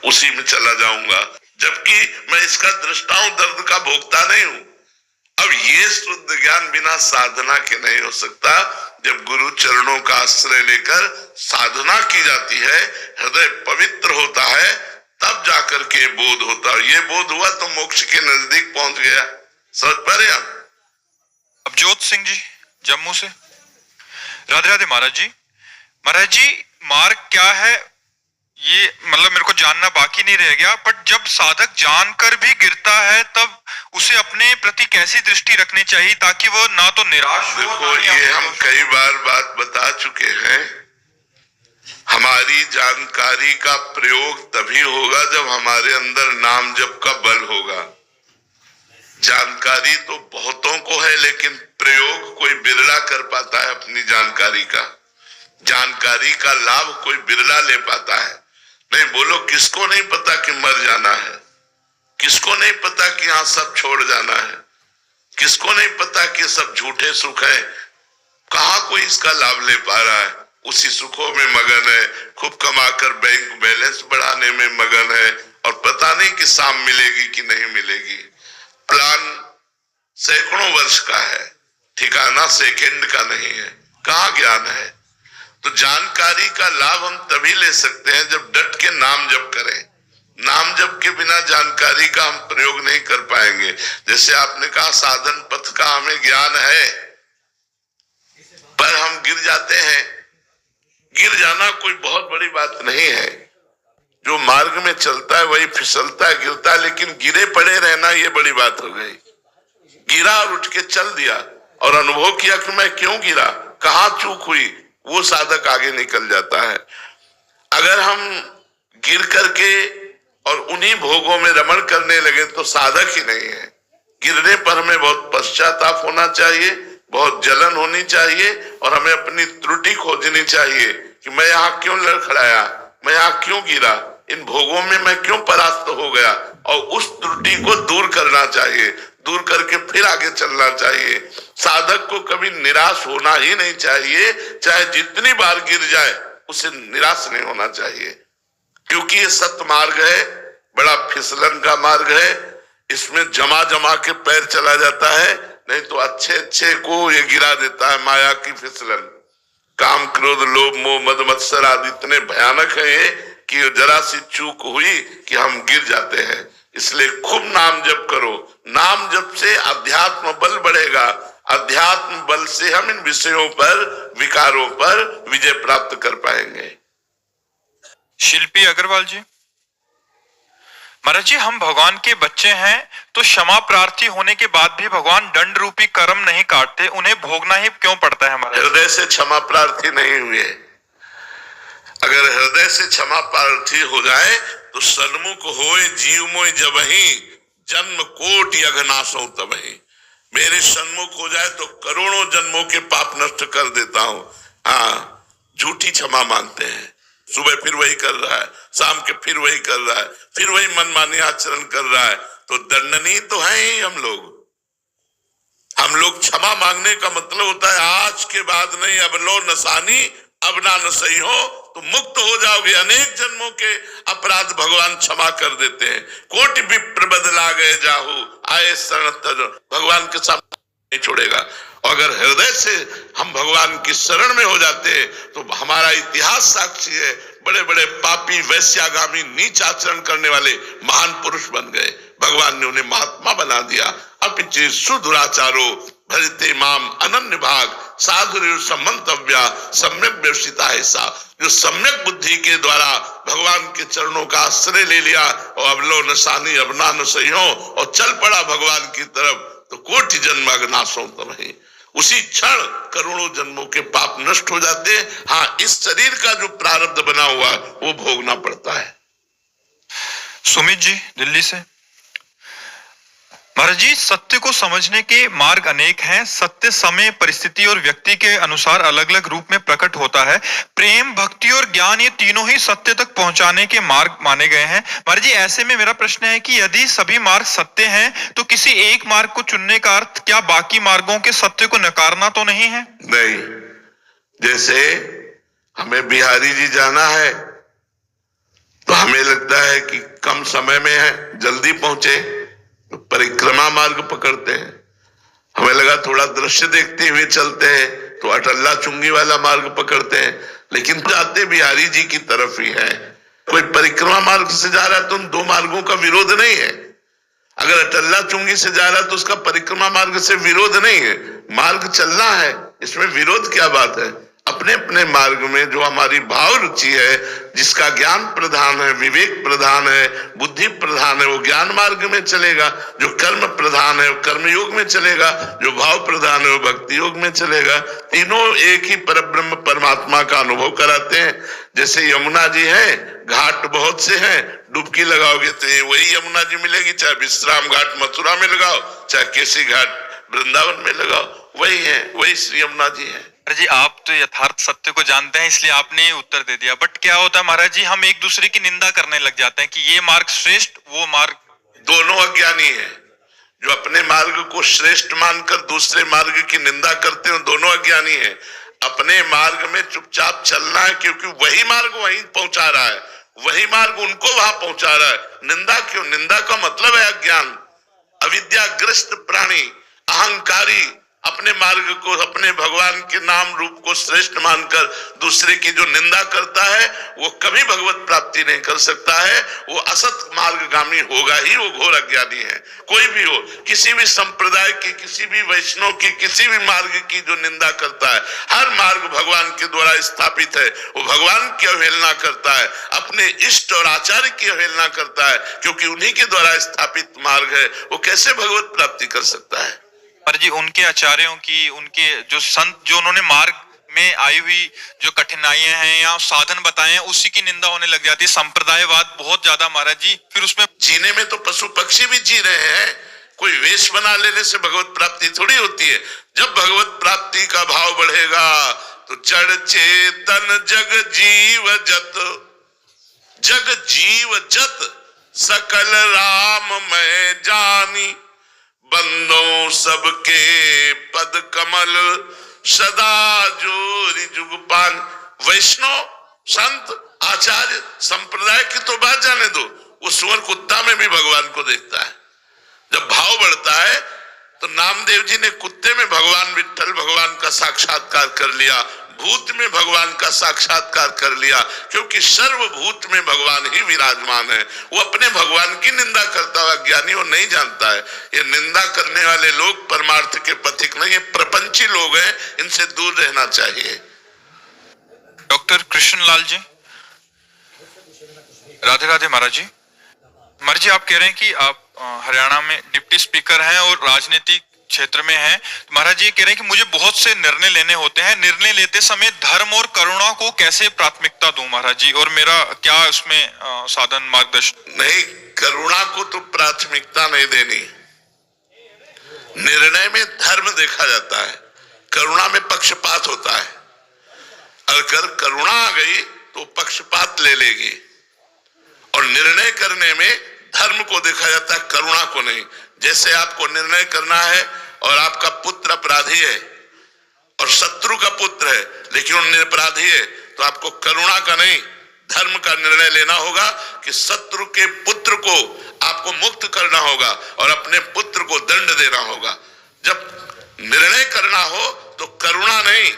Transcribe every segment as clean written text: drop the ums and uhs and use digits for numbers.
उसी में चला जाऊंगा, जबकि मैं इसका दृष्टा हूं, दर्द का भोगता नहीं हूं। अब ये शुद्ध ज्ञान बिना साधना के नहीं हो सकता। जब गुरु चरणों का आश्रय लेकर साधना की जाती है, हृदय पवित्र होता है, तब जाकर के बोध होता है। ये बोध हुआ तो मोक्ष के नजदीक पहुंच गया। समझ पा रहे आप? अवजोत सिंह जी जम्मू से। राधे राधे महाराज जी। महाराज जी, मार्ग क्या है ये मतलब मेरे को जानना बाकी नहीं रह गया, बट जब साधक जानकर भी गिरता है तब उसे अपने प्रति कैसी दृष्टि रखनी चाहिए ताकि वो ना तो निराश हो। देखो, ये हम कई बार बात बता चुके हैं। हमारी जानकारी का प्रयोग तभी होगा जब हमारे अंदर नाम जप का बल होगा। जानकारी तो बहुतों को है, लेकिन प्रयोग कोई बिरला कर पाता है अपनी जानकारी का। जानकारी का लाभ कोई बिरला ले पाता है। नहीं बोलो, किसको नहीं पता कि मर जाना है? किसको नहीं पता कि यहाँ सब छोड़ जाना है? किसको नहीं पता कि सब झूठे सुख है? कहाँ कोई इसका लाभ ले पा रहा है? उसी सुखों में मगन है, खूब कमाकर बैंक बैलेंस बढ़ाने में मगन है, और पता नहीं कि शाम मिलेगी कि नहीं मिलेगी। प्लान सैकड़ों वर्ष का है, ठिकाना सेकंड का नहीं है। कहाँ ज्ञान है? तो जानकारी का लाभ हम तभी ले सकते हैं जब डट के नाम जप करें। नाम जप के बिना जानकारी का हम प्रयोग नहीं कर पाएंगे। जैसे आपने कहा साधन पथ का हमें ज्ञान है, पर हम गिर जाते हैं। गिर जाना कोई बहुत बड़ी बात नहीं है। जो मार्ग में चलता है वही फिसलता है, गिरता है, लेकिन गिरे पड़े रहना ये बड़ी बात हो गई। गिरा और उठ के चल दिया और अनुभव किया कि मैं क्यों गिरा, कहाँ चूक हुई, वो साधक आगे निकल जाता है। अगर हम गिर करके और उन्हीं भोगों में रमण करने लगे तो साधक ही नहीं है। गिरने पर हमें बहुत पश्चाताप होना चाहिए, बहुत जलन होनी चाहिए, और हमें अपनी त्रुटि खोजनी चाहिए कि मैं यहाँ क्यों लड़खड़ाया, मैं यहाँ क्यों गिरा, इन भोगों में मैं क्यों परास्त हो गया, और उस त्रुटि को दूर करना चाहिए। दूर करके फिर आगे चलना चाहिए। साधक को कभी निराश होना ही नहीं चाहिए, चाहे जितनी बार गिर जाए उसे निराश नहीं होना चाहिए, क्योंकि ये सत्य मार्ग है, बड़ा फिसलन का मार्ग है। इसमें जमा जमा के पैर चला जाता है, नहीं तो अच्छे अच्छे को ये गिरा देता है माया की फिसलन। काम क्रोध लोभ मोह मद मत्सर आदि इतने भयानक है ये कि जरा सी चूक हुई कि हम गिर जाते हैं। इसलिए खूब नाम जप करो। नाम जप से अध्यात्म बल बढ़ेगा। अध्यात्म बल से हम इन विषयों पर, विकारों पर विजय प्राप्त कर पाएंगे। शिल्पी अग्रवाल जी। महाराज जी, हम भगवान के बच्चे हैं तो क्षमा प्रार्थी होने के बाद भी भगवान दंड रूपी कर्म नहीं काटते, उन्हें भोगना ही क्यों पड़ता है? हमारे हृदय से क्षमा प्रार्थी नहीं हुए। अगर हृदय से क्षमा प्रार्थी हो जाए तो सन्मुख होए जीव मोय जबहि, जन्म कोटि अघनाशो तबहि। मेरे सन्मुख हो जाए तो करोड़ों जन्मों के पाप नष्ट कर देता हूं। हाँ, झूठी क्षमा मांगते हैं। सुबह फिर वही कर रहा है, शाम के फिर वही कर रहा है, फिर वही मनमानी आचरण कर रहा है, तो दंडनीय तो है ही हम लोग। हम लोग क्षमा मांगने का मतलब होता है आज के बाद नहीं, अब लो नसानी अब ना न सही हो तो मुक्त हो जाओगे। अनेक जन्मों के अपराध भगवान क्षमा कर देते हैं। कोटि विप्र बदला गए जाहू आए शरण तज, भगवान के सामने नहीं छोड़ेगा। और अगर हृदय से हम भगवान की शरण में हो जाते हैं तो हमारा इतिहास साक्षी है, बड़े बड़े पापी वैश्यागामी नीच आचरण करने वाले महान पुरुष बन गए, भगवान ने उन्हें महात्मा बना दिया। अपिचे सुदुराचारो भजते माम अनन्य भाग साधु सम्मंतव्या सम्यक व्यवसिता ऐसा। जो सम्यक बुद्धि के द्वारा भगवान के चरणों का आश्रय ले लिया और अब लो नसानी अब ना न सही हो और चल पड़ा भगवान की तरफ, तो कोटि जन्म अघनाशो तमहि, उसी क्षण करोड़ों जन्मों के पाप नष्ट हो जाते हैं। हाँ, इस शरीर का जो प्रारब्ध बना हुआ वो भोगना पड़ता है। सुमित जी दिल्ली से। महाराज जी, सत्य को समझने के मार्ग अनेक हैं। सत्य समय परिस्थिति और व्यक्ति के अनुसार अलग अलग रूप में प्रकट होता है। प्रेम भक्ति और ज्ञान ये तीनों ही सत्य तक पहुंचाने के मार्ग माने गए हैं। महाराज जी, ऐसे में मेरा प्रश्न है कि यदि सभी मार्ग सत्य हैं तो किसी एक मार्ग को चुनने का अर्थ क्या बाकी मार्गों के सत्य को नकारना तो नहीं है? नहीं। जैसे हमें बिहारी जी जाना है तो हमें लगता है कि कम समय में है, जल्दी पहुंचे, तो परिक्रमा मार्ग पकड़ते हैं। हमें लगा थोड़ा दृश्य देखते हुए चलते हैं, तो अटल्ला चुंगी वाला मार्ग पकड़ते हैं, लेकिन जाते बिहारी जी की तरफ ही है। कोई परिक्रमा मार्ग से जा रहा है तो उन दो मार्गों का विरोध नहीं है। अगर अटल्ला चुंगी से जा रहा है तो उसका परिक्रमा मार्ग से विरोध नहीं है, मार्ग चलना है, इसमें विरोध क्या बात है। अपने अपने मार्ग में जो हमारी भाव रुचि है, जिसका ज्ञान प्रधान है, विवेक प्रधान है, बुद्धि प्रधान है, वो ज्ञान मार्ग में चलेगा। जो कर्म प्रधान है वो कर्म योग में चलेगा, जो भाव प्रधान है वो भक्ति योग में चलेगा। तीनों एक ही परब्रह्म परमात्मा का अनुभव कराते हैं। जैसे यमुना जी है, घाट बहुत से हैं, डुबकी लगाओगे तो ये वही यमुना जी मिलेगी, चाहे विश्राम घाट मथुरा में लगाओ, चाहे केसी घाट वृंदावन में लगाओ, वही है, वही श्री यमुना जी है। जी आप तो यथार्थ सत्य को जानते हैं, इसलिए आपने ये उत्तर दे दिया। बट क्या होता है महाराज जी, हम एक दूसरे की निंदा करने लग जाते हैं कि ये मार्ग श्रेष्ठ, वो मार्ग। दोनों अज्ञानी है। जो अपने मार्ग को श्रेष्ठ मानकर दूसरे मार्ग की निंदा करते हैं, दोनों अज्ञानी है। अपने मार्ग में चुपचाप चलना है, क्योंकि वही मार्ग वहीं पहुंचा रहा है, वही मार्ग उनको वहां पहुंचा रहा है। निंदा क्यों? निंदा का मतलब है अज्ञान, अविद्याग्रस्त प्राणी, अहंकारी, अपने मार्ग को, अपने भगवान के नाम रूप को श्रेष्ठ मानकर दूसरे की जो निंदा करता है, वो कभी भगवत प्राप्ति नहीं कर सकता है। वो असत मार्गगामी होगा ही, वो घोर अज्ञानी है। कोई भी हो, किसी भी संप्रदाय की, किसी भी वैष्णव की, किसी भी मार्ग की जो निंदा करता है, हर मार्ग भगवान के द्वारा स्थापित है, वो भगवान की अवहेलना करता है, अपने इष्ट और आचार्य की अवहेलना करता है, क्योंकि उन्हीं के द्वारा स्थापित मार्ग है। वो कैसे भगवत प्राप्ति कर सकता है? पर जी उनके आचार्यों की, उनके जो संत, जो उन्होंने मार्ग में आई हुई जो कठिनाइयां हैं या साधन बताए हैं, उसी की निंदा होने लग जाती है। संप्रदायवाद बहुत ज्यादा महाराज जी, फिर उसमें जीने में तो पशु पक्षी भी जी रहे हैं। कोई वेश बना लेने से भगवत प्राप्ति थोड़ी होती है। जब भगवत प्राप्ति का भाव बढ़ेगा तो जड़ चेतन जग जीव जत सकल राम मैं जानी, बंदों सबके पद कमल सदा जोरी जुगपान। वैष्णव, संत, आचार्य, संप्रदाय की तो बात जाने दो, वो सुअर कुत्ता में भी भगवान को देखता है। जब भाव बढ़ता है तो नामदेव जी ने कुत्ते में भगवान विठ्ठल भगवान का साक्षात्कार कर लिया, भूत में भगवान का साक्षात्कार कर लिया, क्योंकि सर्वभूत में भगवान ही विराजमान है। वो अपने भगवान की निंदा करता हुआ ज्ञानी वो नहीं जानता है। ये निंदा करने वाले लोग परमार्थ के पथिक नहीं, ये प्रपंची लोग हैं, इनसे दूर रहना चाहिए। डॉक्टर कृष्णलाल जी, राधे राधे महाराज जी। महाराज जी, आप कह रहे हैं कि आप हरियाणा में डिप्टी स्पीकर हैं और राजनीतिक क्षेत्र में हैं। महाराज जी कह रहे हैं कि मुझे बहुत से निर्णय लेने होते हैं, निर्णय लेते समय धर्म और करुणा को कैसे प्राथमिकता दूं महाराज जी, और मेरा क्या उसमें साधन मार्गदर्शन? नहीं, करुणा को तो प्राथमिकता नहीं देनी। निर्णय में धर्म देखा जाता है, करुणा में पक्षपात होता है। अगर करुणा आ गई तो पक्षपात ले लेगी, और निर्णय करने में धर्म को देखा जाता है, करुणा को नहीं। जैसे आपको निर्णय करना है और आपका पुत्र अपराधी है और शत्रु का पुत्र है, लेकिन वो निरपराधी है, तो आपको करुणा का नहीं धर्म का निर्णय लेना होगा कि शत्रु के पुत्र को आपको मुक्त करना होगा और अपने पुत्र को दंड देना होगा। जब निर्णय करना हो तो करुणा नहीं,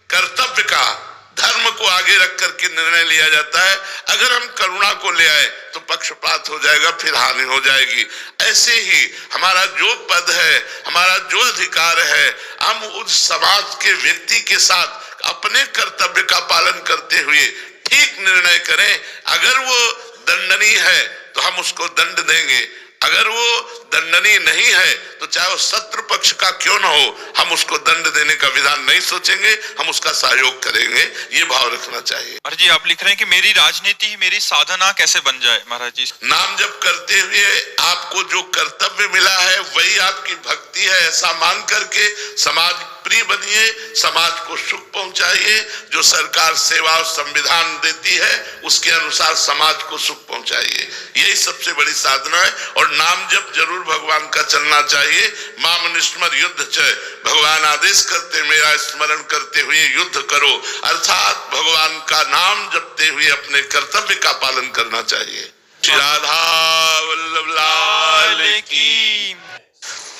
कर्तव्य का, धर्म को आगे रख करके निर्णय लिया जाता है। अगर हम करुणा को ले आए तो पक्षपात हो जाएगा, फिर हानि हो जाएगी। ऐसे ही हमारा जो पद है, हमारा जो अधिकार है, हम उस समाज के व्यक्ति के साथ अपने कर्तव्य का पालन करते हुए ठीक निर्णय करें। अगर वो दंडनीय है तो हम उसको दंड देंगे, अगर वो दंडनीय नहीं है तो चाहे वो शत्रु पक्ष का क्यों न हो, हम उसको दंड देने का विधान नहीं सोचेंगे, हम उसका सहयोग करेंगे। ये भाव रखना चाहिए। महाराज जी, आप लिख रहे हैं कि मेरी राजनीति ही मेरी साधना कैसे बन जाए महाराज जी? नाम जप करते हुए आपको जो कर्तव्य मिला है वही आपकी भक्ति है, ऐसा मान करके समाज प्रिय बनिए, समाज को सुख पहुंचाइए। जो सरकार सेवा और संविधान देती है उसके अनुसार समाज को सुख पहुंचाइए। यही सबसे बड़ी साधना है। और नाम जप जरूर भगवान का चलना चाहिए। माम निस्मर युद्ध च, भगवान आदेश करते मेरा स्मरण करते हुए युद्ध करो, अर्थात भगवान का नाम जपते हुए अपने कर्तव्य का पालन करना चाहिए। श्री राधा वल्लभ लाल की।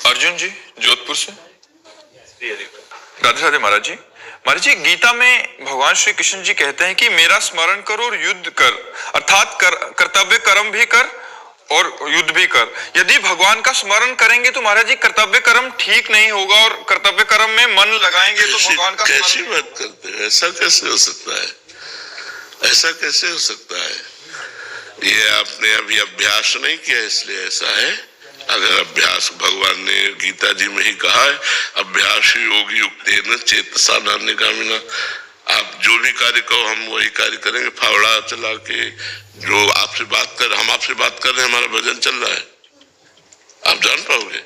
अर्जुन जी जोधपुर से। राधे राधे महाराज जी। महाराज जी, गीता में भगवान श्री कृष्ण जी कहते हैं कि मेरा स्मरण करो और युद्ध कर, अर्थात कर्तव्य कर्म भी कर और युद्ध भी कर। यदि भगवान का स्मरण करेंगे तो महाराज जी कर्तव्य कर्म ठीक नहीं होगा, और कर्तव्य कर्म में मन लगाएंगे तो भगवान का कैसी बात करते हैं? ऐसा कैसे हो सकता है? ऐसा कैसे हो सकता है? ये आपने अभी अभ्यास नहीं किया इसलिए ऐसा है। अगर अभ्यास, भगवान ने गीता जी में ही कहा है, अभ्यास योग युक्तेन चेतसा नान्यगामिना। आप जो भी कार्य कहो हम वही कार्य करेंगे। फावड़ा चला के जो आपसे बात कर, हम आपसे बात कर रहे हैं, हमारा भजन चल रहा है, आप जान पाओगे।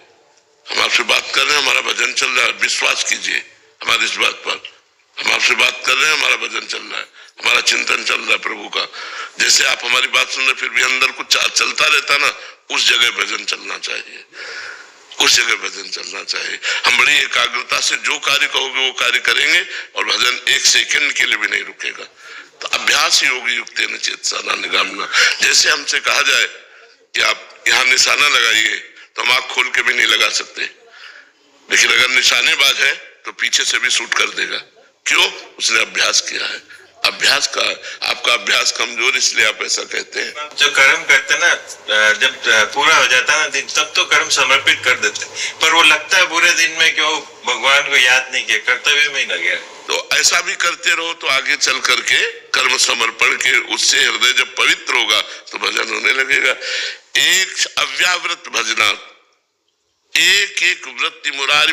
हम आपसे बात कर रहे हैं, हमारा भजन चल रहा है, विश्वास कीजिए हमारी इस बात पर। हम आपसे बात कर रहे हैं, हमारा भजन चल रहा है, हमारा चिंतन चल रहा है प्रभु का। जैसे आप हमारी बात सुन रहे फिर भी अंदर कुछ चलता रहता ना, उस जगह भजन चलना चाहिए, उस जगह भजन चलना चाहिए। हम बड़ी एकाग्रता से जो कार्य कहोगे वो कार्य करेंगे, और भजन एक सेकंड के लिए भी नहीं रुकेगा। तो अभ्यास योग युक्तेन चेतसा नान्यगामिना। जैसे हमसे कहा जाए कि आप यहाँ निशाना लगाइए, तो हम आँख खोल के भी नहीं लगा सकते, लेकिन अगर निशानेबाज है तो पीछे से भी शूट कर देगा। क्यों? उसने अभ्यास किया है। अभ्यास का, आपका अभ्यास कमजोर इसलिए आप ऐसा कहते हैं। जो कर्म करते ना, जब पूरा हो जाता है ना दिन, तब तो कर्म समर्पित कर देते, पर वो लगता है पूरे दिन में कि वो भगवान को याद नहीं किया, कर्तव्य में ही लगे। तो ऐसा भी करते रहो तो आगे चल करके कर्म समर्पण के उससे हृदय जब पवित्र होगा तो भजन होने लगेगा। एक अव्यावृत भजना, एक एक वृत्ति मुरारी